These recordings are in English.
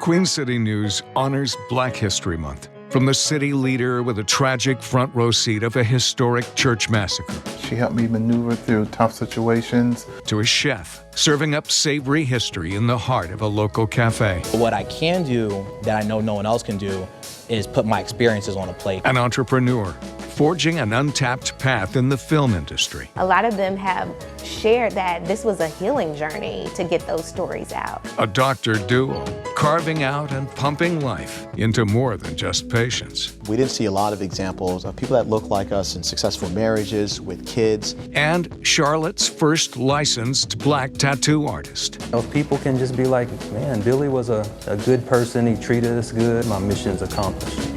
Queen City News honors Black History Month. From the city leader with a tragic front row seat of a historic church massacre. She helped me maneuver through tough situations. To a chef serving up savory history in the heart of a local cafe. What I can do that I know no one else can do is put my experiences on a plate. An entrepreneur forging an untapped path in the film industry. A lot of them have shared that this was a healing journey to get those stories out. A doctor duo carving out and pumping life into more than just patients. We didn't see a lot of examples of people that look like us in successful marriages with kids. And Charlotte's first licensed Black tattoo artist. Those people can just be like, man, Billy was a good person, he treated us good, my mission's accomplished.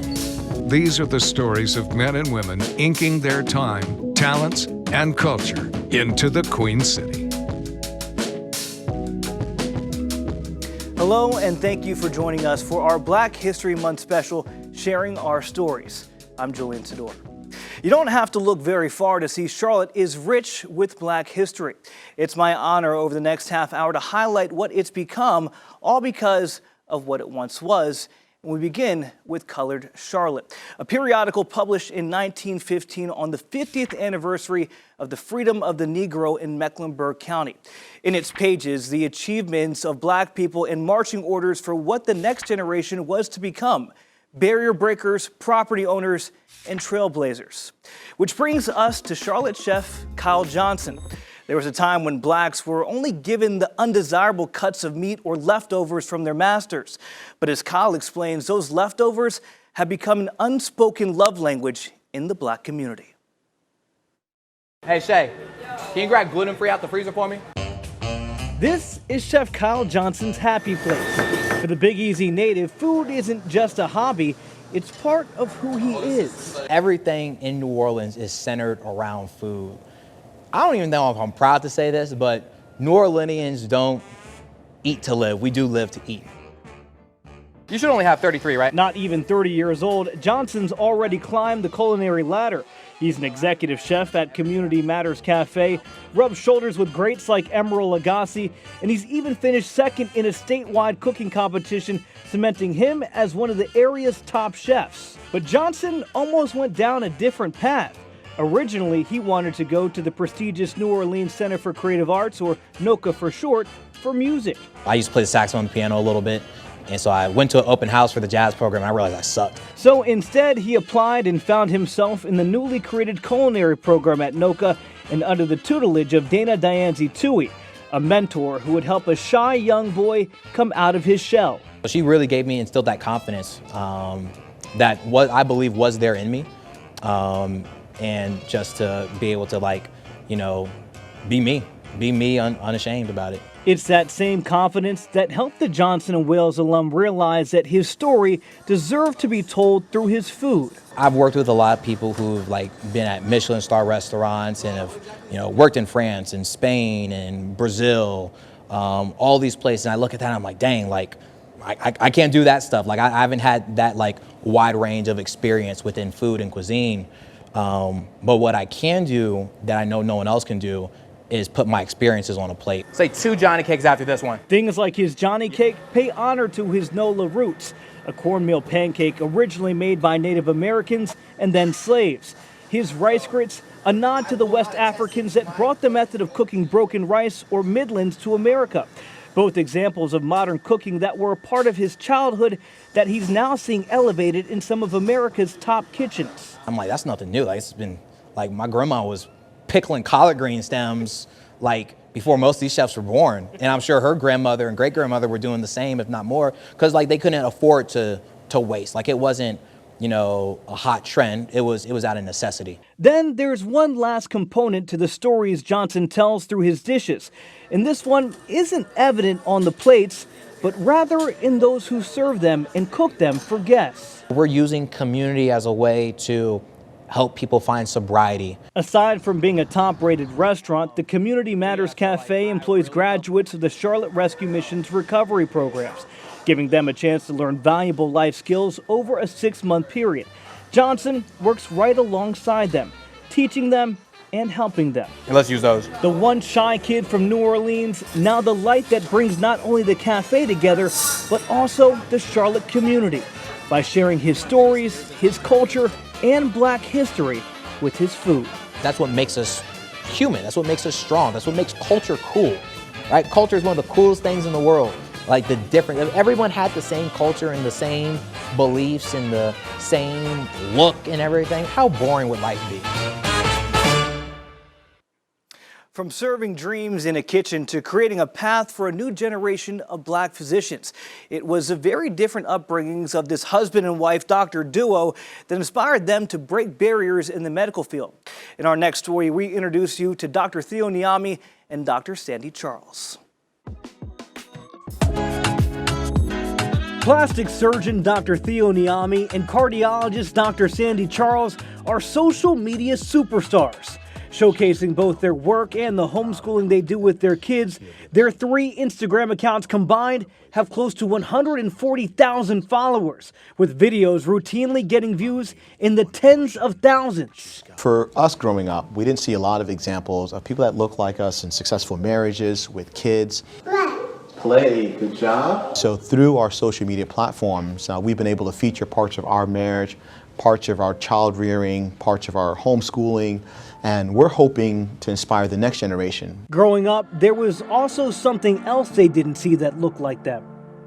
These are the stories of men and women inking their time, talents, and culture into the Queen City. Hello, and thank you for joining us for our Black History Month special, Sharing Our Stories. I'm Julian Sador. You don't have to look very far to see Charlotte is rich with Black history. It's my honor over the next half hour to highlight what it's become, all because of what it once was. We begin with Colored Charlotte, a periodical published in 1915 on the 50th anniversary of the freedom of the Negro in Mecklenburg County. In its pages, the achievements of Black people and marching orders for what the next generation was to become: barrier breakers, property owners, and trailblazers. Which brings us to Charlotte chef Kyle Johnson. There was a time when Blacks were only given the undesirable cuts of meat or leftovers from their masters. But as Kyle explains, those leftovers have become an unspoken love language in the Black community. Hey Shay, can you grab gluten-free out the freezer for me? This is Chef Kyle Johnson's happy place. For the Big Easy native, food isn't just a hobby, it's part of who he is. Everything in New Orleans is centered around food. I don't even know if I'm proud to say this, but New Orleanians don't eat to live. We do live to eat. You should only have 33, right? Not even 30 years old, Johnson's already climbed the culinary ladder. He's an executive chef at Community Matters Cafe, rubs shoulders with greats like Emeril Lagasse, and he's even finished second in a statewide cooking competition, cementing him as one of the area's top chefs. But Johnson almost went down a different path. Originally, he wanted to go to the prestigious New Orleans Center for Creative Arts, or NOCCA for short, for music. I used to play the saxophone and piano a little bit, and so I went to an open house for the jazz program, and I realized I sucked. So instead, he applied and found himself in the newly created culinary program at NOCCA and under the tutelage of Dana Dianzi Tui, a mentor who would help a shy young boy come out of his shell. She really gave me, instilled that confidence that what I believe was there in me. And just to be able to be me unashamed about it. It's that same confidence that helped the Johnson & Wales alum realize that his story deserved to be told through his food. I've worked with a lot of people who've been at Michelin star restaurants and have worked in France and Spain and Brazil, all these places. And I look at that and I'm like, dang, I can't do that stuff. I haven't had that wide range of experience within food and cuisine. But what I can do that I know no one else can do is put my experiences on a plate. Say 2 Johnny cakes after this one. Things like his Johnny cake pay honor to his NOLA roots, a cornmeal pancake originally made by Native Americans and then slaves. His rice grits, a nod to the West Africans that brought the method of cooking broken rice or middlings to America. Both examples of modern cooking that were a part of his childhood that he's now seeing elevated in some of America's top kitchens. I'm like, that's nothing new. It's been my grandma was pickling collard green stems before most of these chefs were born. And I'm sure her grandmother and great grandmother were doing the same, if not more, because they couldn't afford to waste. It wasn't, a hot trend. It was out of necessity. Then there's one last component to the stories Johnson tells through his dishes. And this one isn't evident on the plates, but rather in those who serve them and cook them for guests. We're using community as a way to help people find sobriety. Aside from being a top-rated restaurant, the Community Matters Cafe employs graduates of the Charlotte Rescue Mission's recovery programs, giving them a chance to learn valuable life skills over a 6-month period. Johnson works right alongside them, teaching them and helping them. And let's use those. The one shy kid from New Orleans, now the light that brings not only the cafe together, but also the Charlotte community by sharing his stories, his culture, and Black history with his food. That's what makes us human. That's what makes us strong. That's what makes culture cool, right? Culture is one of the coolest things in the world. Like the different, if everyone had the same culture and the same beliefs and the same look and everything, how boring would life be? From serving dreams in a kitchen to creating a path for a new generation of Black physicians, it was the very different upbringings of this husband and wife doctor duo that inspired them to break barriers in the medical field. In our next story, we introduce you to Dr. Theo Niami and Dr. Sandy Charles. Plastic surgeon Dr. Theo Niami and cardiologist Dr. Sandy Charles are social media superstars. Showcasing both their work and the homeschooling they do with their kids, their 3 Instagram accounts combined have close to 140,000 followers, with videos routinely getting views in the tens of thousands. For us growing up, we didn't see a lot of examples of people that look like us in successful marriages with kids. Play, good job. So through our social media platforms, we've been able to feature parts of our marriage, parts of our child rearing, parts of our homeschooling, and we're hoping to inspire the next generation. Growing up, there was also something else they didn't see that looked like them.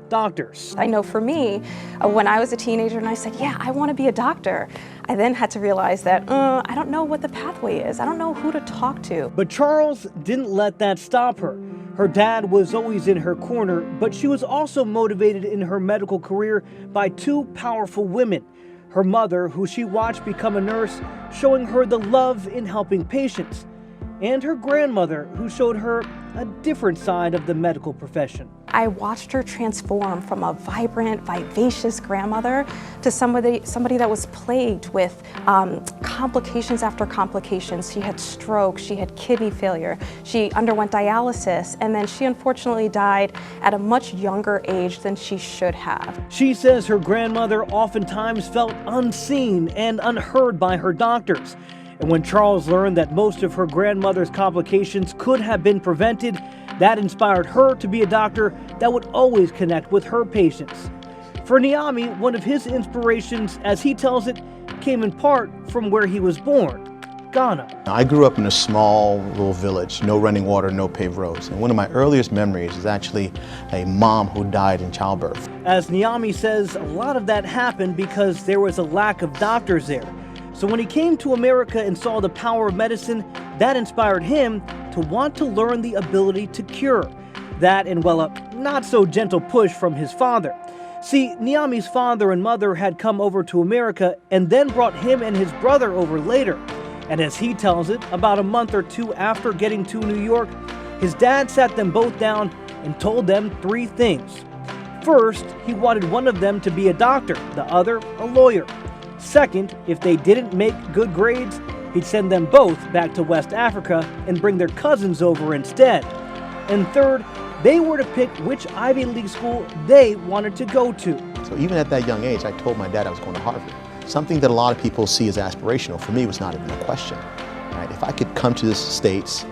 Doctors. I know for me, when I was a teenager and I said, yeah, I want to be a doctor, I then had to realize that I don't know what the pathway is. I don't know who to talk to. But Charles didn't let that stop her. Her dad was always in her corner, but she was also motivated in her medical career by 2 powerful women. Her mother, who she watched become a nurse, showing her the love in helping patients, and her grandmother, who showed her a different side of the medical profession. I watched her transform from a vibrant, vivacious grandmother to somebody that was plagued with complications after complications. She had stroke, she had kidney failure, she underwent dialysis, and then she unfortunately died at a much younger age than she should have. She says her grandmother oftentimes felt unseen and unheard by her doctors. And when Charles learned that most of her grandmother's complications could have been prevented, that inspired her to be a doctor that would always connect with her patients. For Niami, one of his inspirations, as he tells it, came in part from where he was born, Ghana. I grew up in a small little village, no running water, no paved roads. And one of my earliest memories is actually a mom who died in childbirth. As Niami says, a lot of that happened because there was a lack of doctors there. So when he came to America and saw the power of medicine, that inspired him to want to learn the ability to cure. That and, well, a not so gentle push from his father. See, Niami's father and mother had come over to America and then brought him and his brother over later. And as he tells it, about a month or 2 after getting to New York, his dad sat them both down and told them 3 things. First, he wanted one of them to be a doctor, the other a lawyer. Second, if they didn't make good grades, he'd send them both back to West Africa and bring their cousins over instead. And third, they were to pick which Ivy League school they wanted to go to. So even at that young age, I told my dad I was going to Harvard. Something that a lot of people see as aspirational, for me was not even a question. Right? If I could come to the States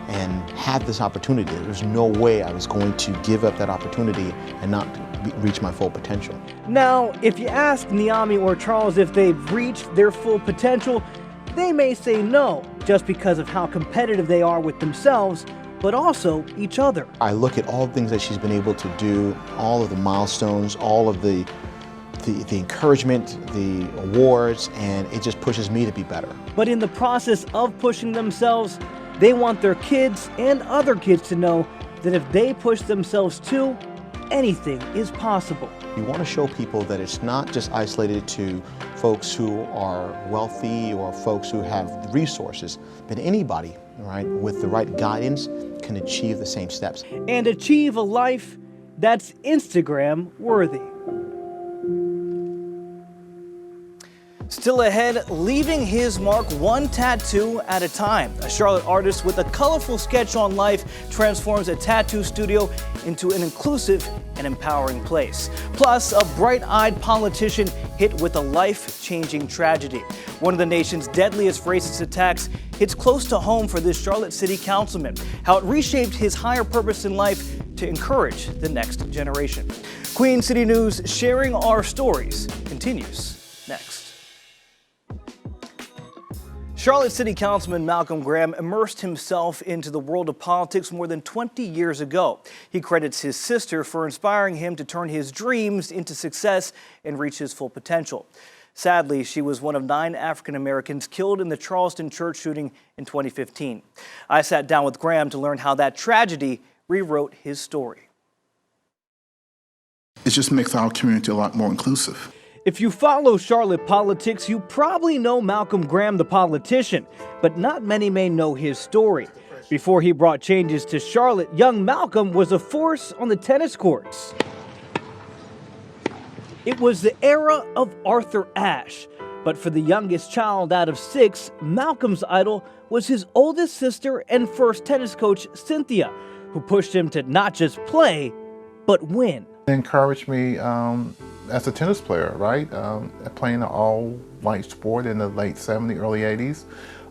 and have this opportunity, there's no way I was going to give up that opportunity and not reach my full potential. Now, if you ask Niami or Charles if they've reached their full potential, they may say no, just because of how competitive they are with themselves, but also each other. I look at all the things that she's been able to do, all of the milestones, all of the encouragement, the awards, and it just pushes me to be better. But in the process of pushing themselves, they want their kids and other kids to know that if they push themselves too, anything is possible. You want to show people that it's not just isolated to folks who are wealthy or folks who have resources, but anybody, right, with the right guidance can achieve the same steps. And achieve a life that's Instagram worthy. Still ahead, leaving his mark 1 tattoo at a time. A Charlotte artist with a colorful sketch on life transforms a tattoo studio into an inclusive and empowering place. Plus, a bright-eyed politician hit with a life-changing tragedy. One of the nation's deadliest racist attacks hits close to home for this Charlotte City councilman, how it reshaped his higher purpose in life to encourage the next generation. Queen City News Sharing Our Stories continues next. Charlotte City Councilman Malcolm Graham immersed himself into the world of politics more than 20 years ago. He credits his sister for inspiring him to turn his dreams into success and reach his full potential. Sadly, she was one of 9 African Americans killed in the Charleston church shooting in 2015. I sat down with Graham to learn how that tragedy rewrote his story. It just makes our community a lot more inclusive. If you follow Charlotte politics, you probably know Malcolm Graham, the politician, but not many may know his story. Before he brought changes to Charlotte, young Malcolm was a force on the tennis courts. It was the era of Arthur Ashe, but for the youngest child out of 6, Malcolm's idol was his oldest sister and first tennis coach, Cynthia, who pushed him to not just play, but win. It encouraged me as a tennis player, right? Playing an all-white sport in the late 70s, early 80s,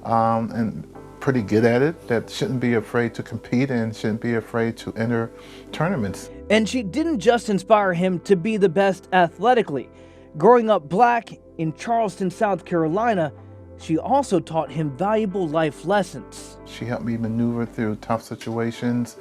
and pretty good at it, that shouldn't be afraid to compete and shouldn't be afraid to enter tournaments. And she didn't just inspire him to be the best athletically. Growing up black in Charleston, South Carolina, she also taught him valuable life lessons. She helped me maneuver through tough situations.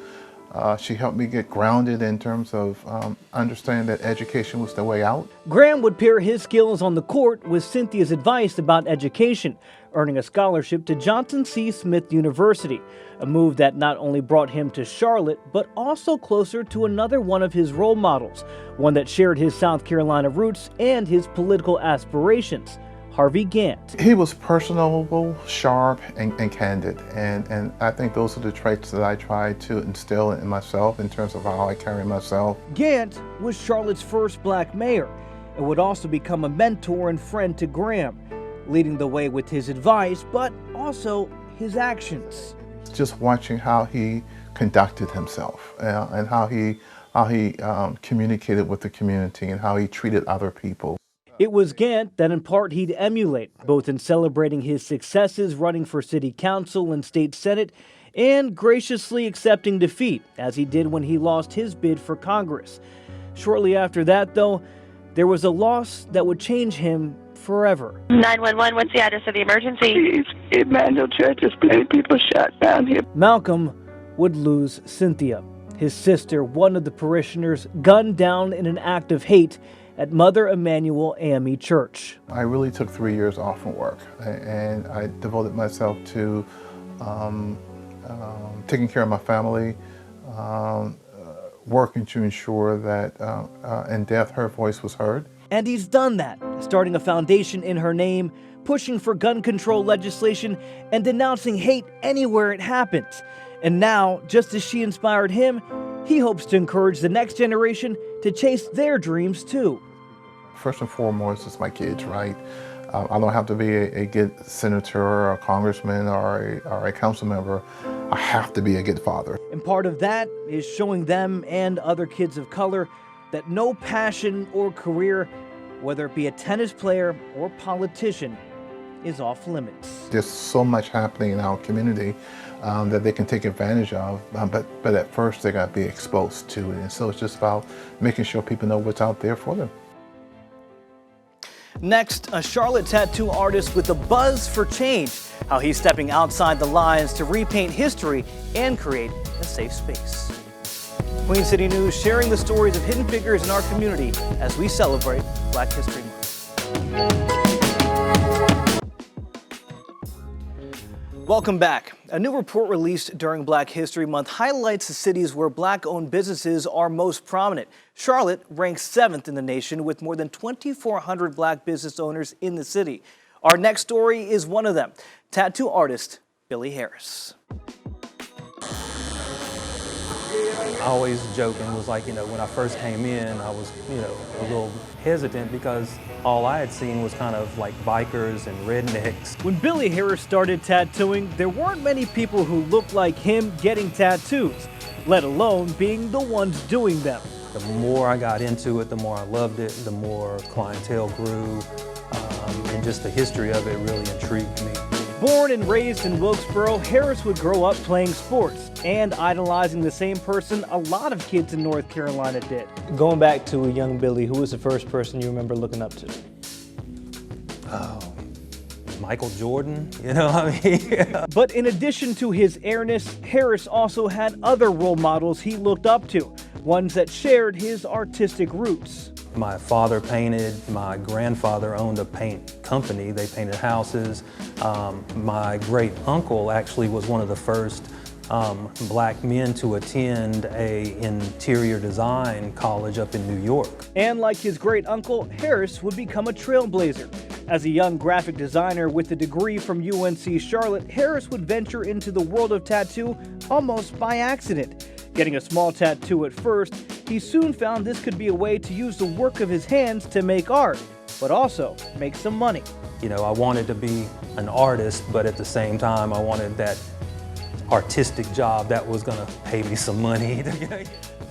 She helped me get grounded in terms of understanding that education was the way out. Graham would pair his skills on the court with Cynthia's advice about education, earning a scholarship to Johnson C. Smith University, a move that not only brought him to Charlotte, but also closer to another one of his role models, one that shared his South Carolina roots and his political aspirations, Harvey Gantt. He was personable, sharp, and candid, and I think those are the traits that I try to instill in myself in terms of how I carry myself. Gantt was Charlotte's first black mayor and would also become a mentor and friend to Graham, leading the way with his advice, but also his actions. Just watching how he conducted himself and how he communicated with the community and how he treated other people. It was Gantt that in part he'd emulate, both in celebrating his successes running for city council and state senate, and graciously accepting defeat, as he did when he lost his bid for Congress. Shortly after that, though, there was a loss that would change him forever. 911, what's the address of the emergency? Emmanuel Church is plenty people shot down here. Malcolm would lose Cynthia, his sister, one of the parishioners gunned down in an act of hate at Mother Emanuel AME Church. I really took 3 years off from work, and I devoted myself to taking care of my family, working to ensure that in death her voice was heard. And he's done that, starting a foundation in her name, pushing for gun control legislation, and denouncing hate anywhere it happens. And now, just as she inspired him, he hopes to encourage the next generation to chase their dreams too. First and foremost, it's my kids, right? I don't have to be a good senator or a congressman or a council member. I have to be a good father. And part of that is showing them and other kids of color that no passion or career, whether it be a tennis player or politician, is off limits. There's so much happening in our community that they can take advantage of, but at first they got to be exposed to it. And so it's just about making sure people know what's out there for them. Next, a Charlotte tattoo artist with a buzz for change, how he's stepping outside the lines to repaint history and create a safe space. Queen City News sharing the stories of hidden figures in our community as we celebrate Black History Month. Welcome back. A new report released during Black History Month highlights the cities where black-owned businesses are most prominent. Charlotte ranks 7th in the nation with more than 2,400 black business owners in the city. Our next story is one of them, tattoo artist Billy Harris. I always joke and was like, when I first came in, I was, a little hesitant because all I had seen was kind of like bikers and rednecks. When Billy Harris started tattooing, there weren't many people who looked like him getting tattoos, let alone being the ones doing them. The more I got into it, the more I loved it, the more clientele grew, and just the history of it really intrigued me. Born and raised in Wilkesboro, Harris would grow up playing sports and idolizing the same person a lot of kids in North Carolina did. Going back to a young Billy, who was the first person you remember looking up to? Oh, Michael Jordan, you know, I mean. But in addition to his airness, Harris also had other role models he looked up to, ones that shared his artistic roots. My father painted, my grandfather owned a paint company, they painted houses. My great uncle actually was one of the first black men to attend a interior design college up in New York. And like his great uncle, Harris would become a trailblazer. As a young graphic designer with a degree from UNC Charlotte, Harris would venture into the world of tattoo almost by accident. Getting a small tattoo at first, he soon found this could be a way to use the work of his hands to make art, but also make some money. You know, I wanted to be an artist, but at the same time, I wanted that artistic job that was gonna pay me some money.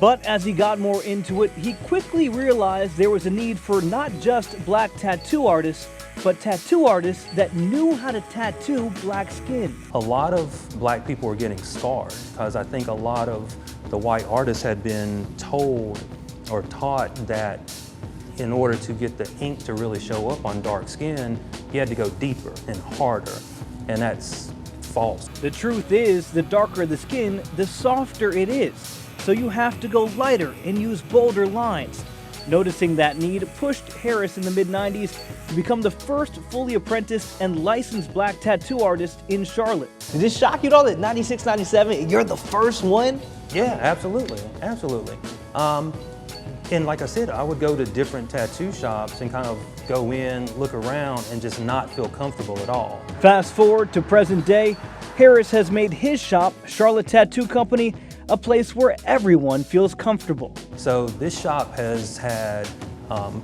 But as he got more into it, he quickly realized there was a need for not just black tattoo artists, but tattoo artists that knew how to tattoo black skin. A lot of black people were getting scarred because I think a lot of the white artists had been told or taught that in order to get the ink to really show up on dark skin, you had to go deeper and harder, and that's false. The truth is, the darker the skin, the softer it is. So you have to go lighter and use bolder lines. Noticing that need pushed Harris in the mid-90s to become the first fully apprenticed and licensed black tattoo artist in Charlotte. Did this shock you at all that 96, 97, you're the first one? Yeah, absolutely, absolutely. And like I said, I would go to different tattoo shops and kind of go in, look around, and just not feel comfortable at all. Fast forward to present day, Harris has made his shop, Charlotte Tattoo Company, a place where everyone feels comfortable. So this shop has had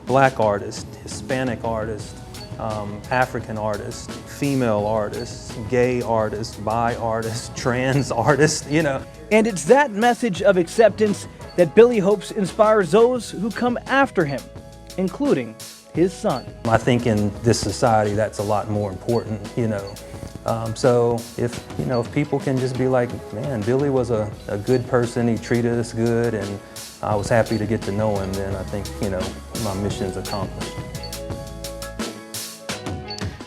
black artists, Hispanic artists, African artists, female artists, gay artists, bi artists, trans artists, you know. And it's that message of acceptance that Billy hopes inspires those who come after him, including his son. I think in this society that's a lot more important, you know. So if people can just be like, man, Billy was a good person, he treated us good, and I was happy to get to know him, then I think, my mission's accomplished.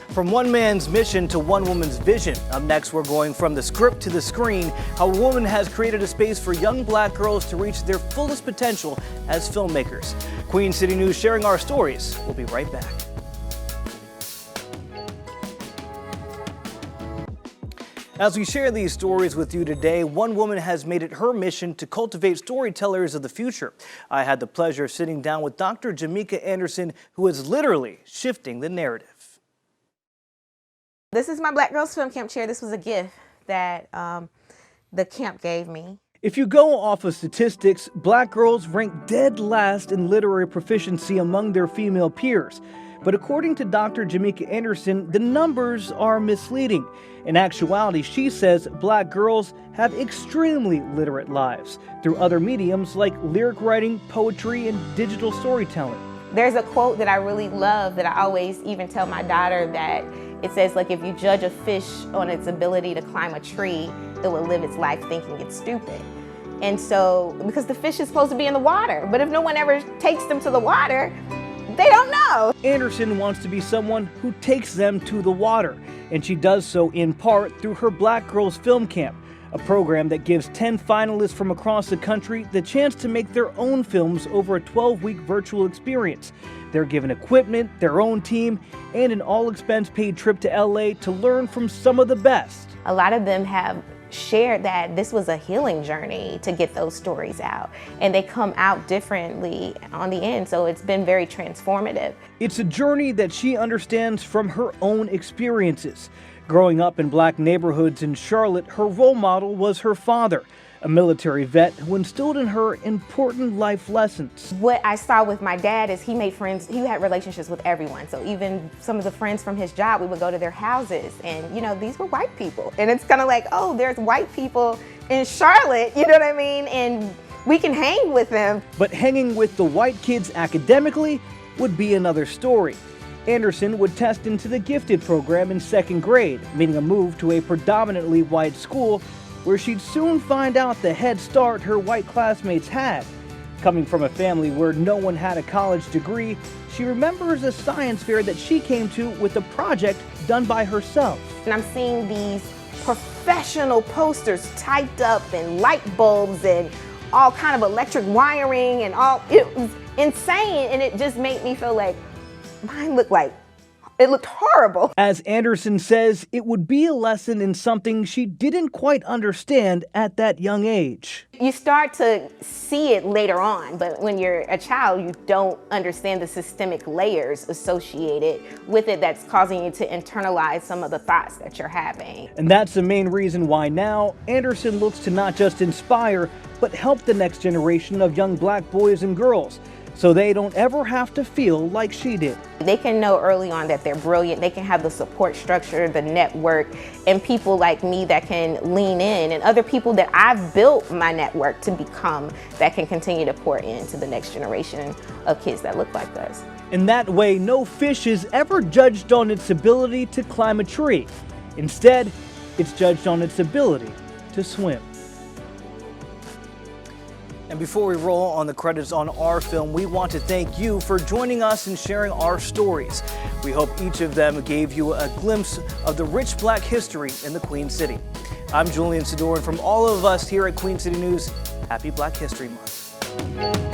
From one man's mission to one woman's vision. Up next, we're going from the script to the screen, how a woman has created a space for young black girls to reach their fullest potential as filmmakers. Queen City News sharing our stories. We'll be right back. As we share these stories with you today, one woman has made it her mission to cultivate storytellers of the future. I had the pleasure of sitting down with Dr. Jamika Anderson, who is literally shifting the narrative. This is my Black Girls Film Camp chair. This was a gift that the camp gave me. If you go off of statistics, black girls rank dead last in literary proficiency among their female peers. But according to Dr. Jamika Anderson, the numbers are misleading. In actuality, she says black girls have extremely literate lives through other mediums like lyric writing, poetry, and digital storytelling. There's a quote that I really love that I always even tell my daughter, that it says, like, if you judge a fish on its ability to climb a tree, it will live its life thinking it's stupid. And so, because the fish is supposed to be in the water, but if no one ever takes them to the water, they don't know. Anderson wants to be someone who takes them to the water, and she does so in part through her Black Girls Film Camp, a program that gives 10 finalists from across the country the chance to make their own films over a 12-week virtual experience. They're given equipment, their own team, and an all-expense-paid trip to LA to learn from some of the best. A lot of them have shared that this was a healing journey to get those stories out, and they come out differently on the end, so it's been very transformative. It's a journey that she understands from her own experiences. Growing up in black neighborhoods in Charlotte, her role model was her father, a military vet who instilled in her important life lessons. What I saw with my dad is he made friends, he had relationships with everyone. So even some of the friends from his job, we would go to their houses, and these were white people. And it's kind of like, oh, there's white people in Charlotte, you know what I mean? And we can hang with them. But hanging with the white kids academically would be another story. Anderson would test into the gifted program in 2nd grade, meaning a move to a predominantly white school where she'd soon find out the head start her white classmates had. Coming from a family where no one had a college degree, she remembers a science fair that she came to with a project done by herself. And I'm seeing these professional posters typed up and light bulbs and all kind of electric wiring and all. It was insane, and it just made me feel like mine looked horrible. As Anderson says, it would be a lesson in something she didn't quite understand at that young age. You start to see it later on, but when you're a child, you don't understand the systemic layers associated with it that's causing you to internalize some of the thoughts that you're having. And that's the main reason why now Anderson looks to not just inspire, but help the next generation of young black boys and girls, so they don't ever have to feel like she did. They can know early on that they're brilliant. They can have the support structure, the network, and people like me that can lean in, and other people that I've built my network to become that can continue to pour into the next generation of kids that look like us. In that way, no fish is ever judged on its ability to climb a tree. Instead, it's judged on its ability to swim. And before we roll on the credits on our film, we want to thank you for joining us and sharing our stories. We hope each of them gave you a glimpse of the rich black history in the Queen City. I'm Julian Sador, and from all of us here at Queen City News, happy Black History Month.